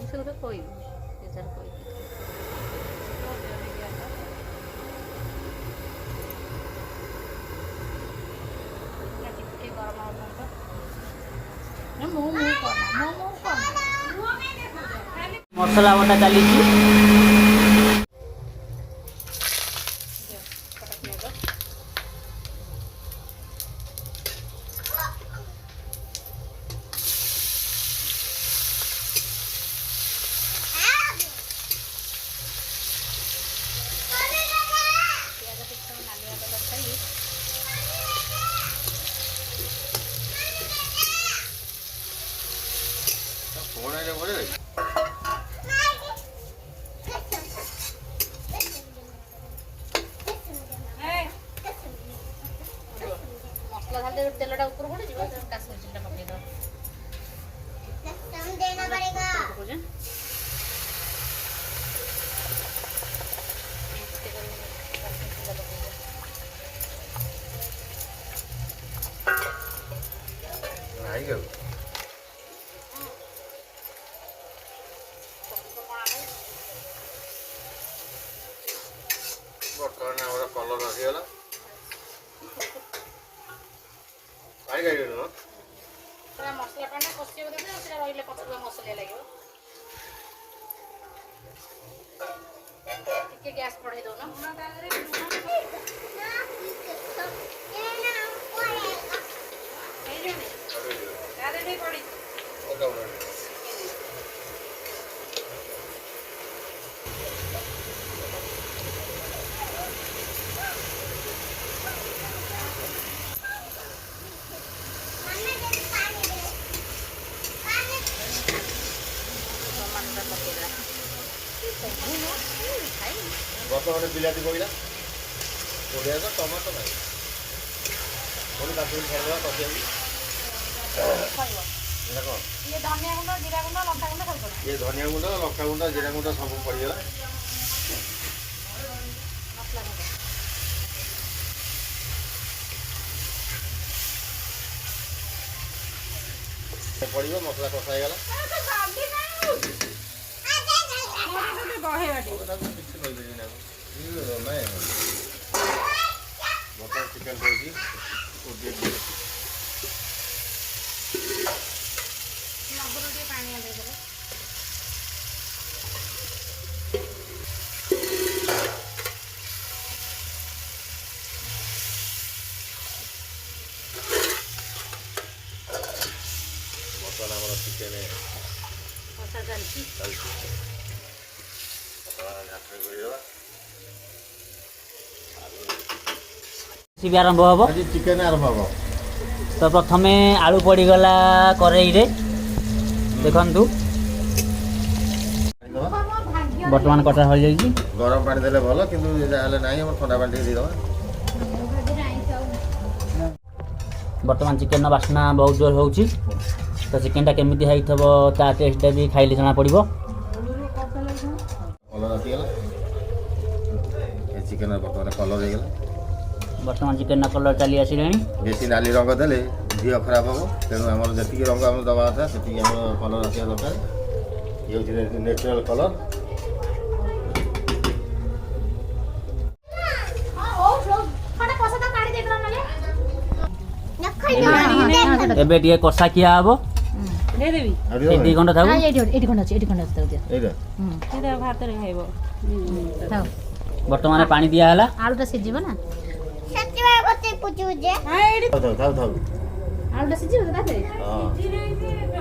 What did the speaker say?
से गोटे कोई बेचार कोई मसला बटा चली तेलटा ऊपर पड़े काश्मीर चिल्टा पकड़ दो देना पड़ेगा बर्तमान हमारा कलर आसीगला आई गई ना पूरा मसला पाना कषि दे से रहिले पछुआ मसला लागियो टिके गैस पड़े दो ना बर्तमान बिलाती पड़ा पड़ा तो टमाटो ना काटुन खाइदा कषिया ये धनिया गुंड जीरा गुंड लंका गुंड सब पड़े ये धनिया गुंड लंका गुंड जीरा गुंड सब पड़गला मसला पड़ो मसला कषाईगला मटन चिकेन पड़ी पानी दे मटन आम चिकेन कषा चलती रेसिपी आरंभ हम आज चिकेन आरंभ हम तो प्रथम आलू पड़गला कड़ई देखु बर्तमान कटा हो जाए गरम पानी देले भल किंतु जाले नाही हम ठंडा पानी दे दवा बर्तमान चिकेन बास्ना बहुत जोर हो तो चिकेनटा केमी है ता टेस्टा भी खाइले जना पड़ो कलर आसीगला चिकेन बर्तमान कलर हो गला बर्तमान चिकेन कलर चली आसिले बेसी नाली रंग देले झील खराब हम तेणु आम जी रंग आम दवा था से कलर आसा दरकार ये नेचुरल कलर एबे टिके कषा किया हबो दे देबी एडी खंड थाउ एडी खंड दियो एटा एटा भात रे खाइबो थाउ वर्तमान पानी दिया हला आलूटा सिजिबो ना सच्ची बात बच्चे पूछू जे थाउ आलूटा सिजिबो ताते हां